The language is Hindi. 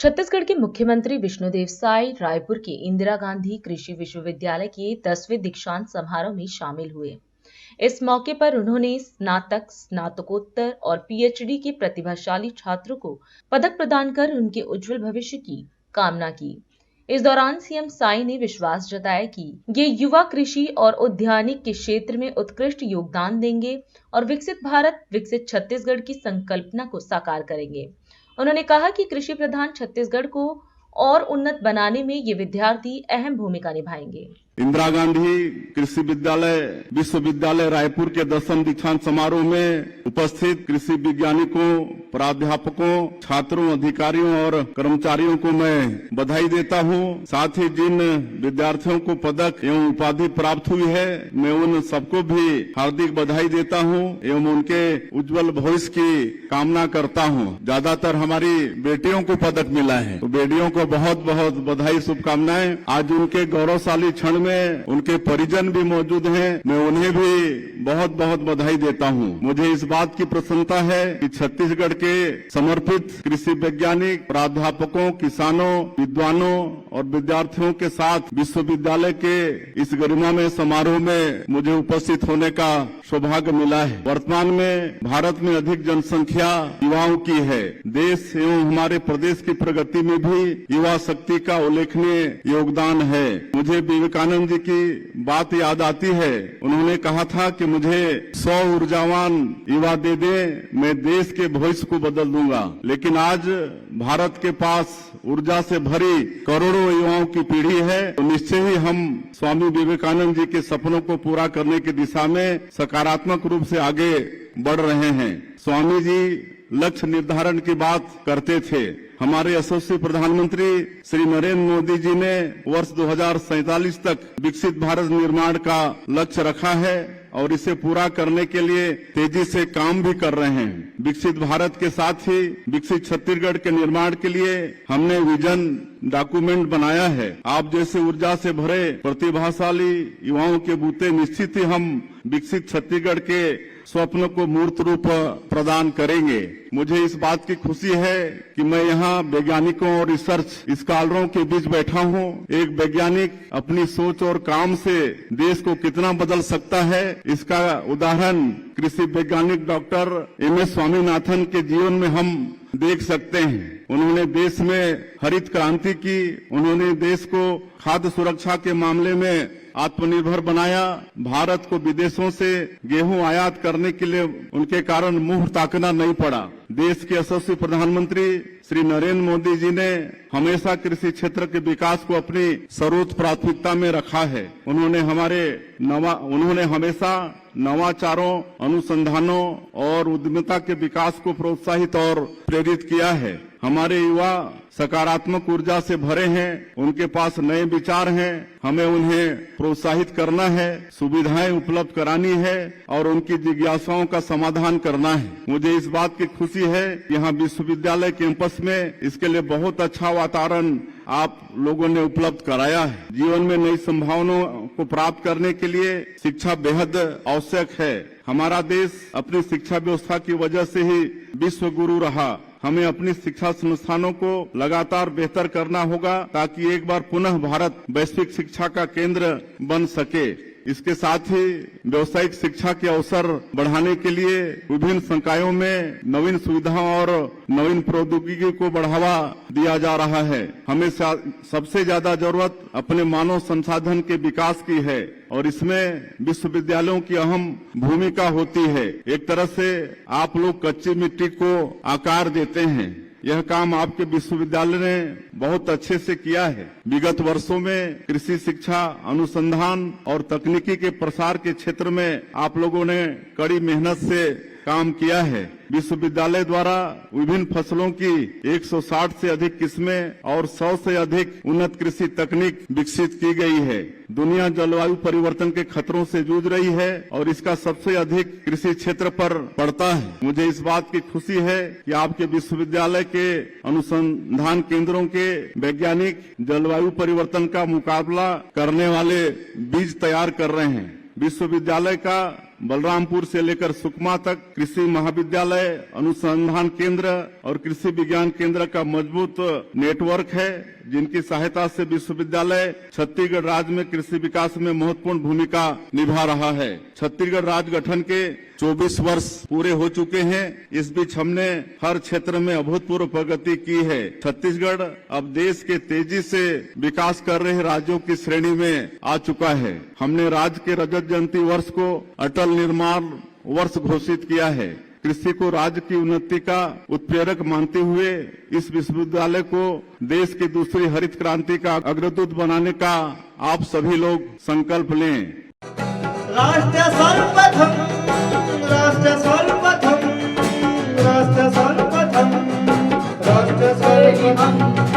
छत्तीसगढ़ के मुख्यमंत्री विष्णुदेव साय रायपुर के इंदिरा गांधी कृषि विश्वविद्यालय के 10वें दीक्षांत समारोह में शामिल हुए। इस मौके पर उन्होंने स्नातक, स्नातकोत्तर और पीएचडी के प्रतिभाशाली छात्रों को पदक प्रदान कर उनके उज्जवल भविष्य की कामना की। इस दौरान सीएम साय ने विश्वास जताया कि ये युवा कृषि और उद्यानिक के क्षेत्र में उत्कृष्ट योगदान देंगे और विकसित भारत, विकसित छत्तीसगढ़ की संकल्पना को साकार करेंगे। उन्होंने कहा कि कृषि प्रधान छत्तीसगढ़ को और उन्नत बनाने में ये विद्यार्थी अहम भूमिका निभाएंगे। इंदिरा गांधी कृषि विश्वविद्यालय रायपुर के 10वें दीक्षांत समारोह में उपस्थित कृषि वैज्ञानिकों, प्राध्यापकों, छात्रों, अधिकारियों और कर्मचारियों को मैं बधाई देता हूं। साथ ही जिन विद्यार्थियों को पदक एवं उपाधि प्राप्त हुई है, मैं उन सबको भी हार्दिक बधाई देता हूं एवं उनके उज्जवल भविष्य की कामना करता हूं। ज्यादातर हमारी बेटियों को पदक मिला है, तो बेटियों को बहुत बहुत बधाई, शुभकामनाएं। आज उनके गौरवशाली क्षण में उनके परिजन भी मौजूद हैं, मैं उन्हें भी बहुत बहुत बधाई देता हूं। मुझे इस बात की प्रसन्नता है कि छत्तीसगढ़ के समर्पित कृषि वैज्ञानिक, प्राध्यापकों, किसानों, विद्वानों और विद्यार्थियों के साथ विश्वविद्यालय के इस गरिमामय समारोह में मुझे उपस्थित होने का सौभाग्य मिला है। वर्तमान में भारत में अधिक जनसंख्या युवाओं की है। देश एवं हमारे प्रदेश की प्रगति में भी युवा शक्ति का उल्लेखनीय योगदान है। मुझे विवेकानंद जी की बात याद आती है। उन्होंने कहा था कि मुझे 100 ऊर्जावान युवा दे दे, मैं देश के भविष्य को बदल दूंगा। लेकिन आज भारत के पास ऊर्जा से भरी करोड़ों युवाओं की पीढ़ी है, तो निश्चय ही हम स्वामी विवेकानंद जी के सपनों को पूरा करने की दिशा में सकारात्मक रूप से आगे बढ़ रहे हैं। स्वामी जी लक्ष्य निर्धारण की बात करते थे। हमारे यशस्वी प्रधानमंत्री श्री नरेंद्र मोदी जी ने वर्ष 2047 तक विकसित भारत निर्माण का लक्ष्य रखा है और इसे पूरा करने के लिए तेजी से काम भी कर रहे हैं। विकसित भारत के साथ ही विकसित छत्तीसगढ़ के निर्माण के लिए हमने विजन डॉक्यूमेंट बनाया है। आप जैसे ऊर्जा से भरे प्रतिभाशाली युवाओं के बूते निश्चित ही हम विकसित छत्तीसगढ़ के स्वप्न को मूर्त रूप प्रदान करेंगे। मुझे इस बात की खुशी है कि मैं यहाँ वैज्ञानिकों और रिसर्च स्कॉलरों के बीच बैठा हूँ। एक वैज्ञानिक अपनी सोच और काम से देश को कितना बदल सकता है, इसका उदाहरण कृषि वैज्ञानिक डॉक्टर एम.एस. स्वामीनाथन के जीवन में हम देख सकते हैं। उन्होंने देश में हरित क्रांति की, उन्होंने देश को खाद्य सुरक्षा के मामले में आत्मनिर्भर बनाया। भारत को विदेशों से गेहूं आयात करने के लिए उनके कारण मुंह ताकना नहीं पड़ा। देश के यशस्वी प्रधानमंत्री श्री नरेंद्र मोदी जी ने हमेशा कृषि क्षेत्र के विकास को अपनी सर्वोच्च प्राथमिकता में रखा है। उन्होंने हमेशा नवाचारों, अनुसंधानों और उद्यमिता के विकास को प्रोत्साहित और प्रेरित किया है। हमारे युवा सकारात्मक ऊर्जा से भरे हैं, उनके पास नए विचार हैं। हमें उन्हें प्रोत्साहित करना है, सुविधाएं उपलब्ध करानी है और उनकी जिज्ञासाओं का समाधान करना है। मुझे इस बात की खुशी है कि यहाँ विश्वविद्यालय कैंपस में इसके लिए बहुत अच्छा वातावरण आप लोगों ने उपलब्ध कराया है। जीवन में नई संभावनाओं को प्राप्त करने के लिए शिक्षा बेहद आवश्यक है। हमारा देश अपनी शिक्षा व्यवस्था की वजह से ही विश्व गुरु रहा। हमें अपनी शिक्षा संस्थानों को लगातार बेहतर करना होगा ताकि एक बार पुनः भारत वैश्विक शिक्षा का केंद्र बन सके। इसके साथ ही व्यावसायिक शिक्षा के अवसर बढ़ाने के लिए विभिन्न संकायों में नवीन सुविधाओं और नवीन प्रौद्योगिकी को बढ़ावा दिया जा रहा है। हमें सबसे ज्यादा जरूरत अपने मानव संसाधन के विकास की है और इसमें विश्वविद्यालयों की अहम भूमिका होती है। एक तरह से आप लोग कच्ची मिट्टी को आकार देते हैं। यह काम आपके विश्वविद्यालय ने बहुत अच्छे से किया है। विगत वर्षों में कृषि शिक्षा, अनुसंधान और तकनीकी के प्रसार के क्षेत्र में आप लोगों ने कड़ी मेहनत से काम किया है। विश्वविद्यालय द्वारा विभिन्न फसलों की 160 से अधिक किस्में और 100 से अधिक उन्नत कृषि तकनीक विकसित की गई है। दुनिया जलवायु परिवर्तन के खतरों से जूझ रही है और इसका सबसे अधिक कृषि क्षेत्र पर पड़ता है। मुझे इस बात की खुशी है कि आपके विश्वविद्यालय के अनुसंधान केंद्रों के वैज्ञानिक जलवायु परिवर्तन का मुकाबला करने वाले बीज तैयार कर रहे हैं। विश्वविद्यालय का बलरामपुर से लेकर सुकमा तक कृषि महाविद्यालय, अनुसंधान केंद्र और कृषि विज्ञान केंद्र का मजबूत नेटवर्क है, जिनकी सहायता से विश्वविद्यालय छत्तीसगढ़ राज्य में कृषि विकास में महत्वपूर्ण भूमिका निभा रहा है। छत्तीसगढ़ राज्य गठन के 24 वर्ष पूरे हो चुके हैं। इस बीच हमने हर क्षेत्र में अभूतपूर्व प्रगति की है। छत्तीसगढ़ अब देश के तेजी से विकास कर रहे राज्यों की श्रेणी में आ चुका है। हमने राज्य के रजत जयंती वर्ष को अटल निर्माण वर्ष घोषित किया है। कृषि को राज्य की उन्नति का उत्प्रेरक मानते हुए इस विश्वविद्यालय को देश की दूसरी हरित क्रांति का अग्रदूत बनाने का आप सभी लोग संकल्प लें। राष्ट्र सर्वप्रथम, राष्ट्र सर्वप्रथम, राष्ट्र सर्वप्रथम, राष्ट्र सर्वप्रथम।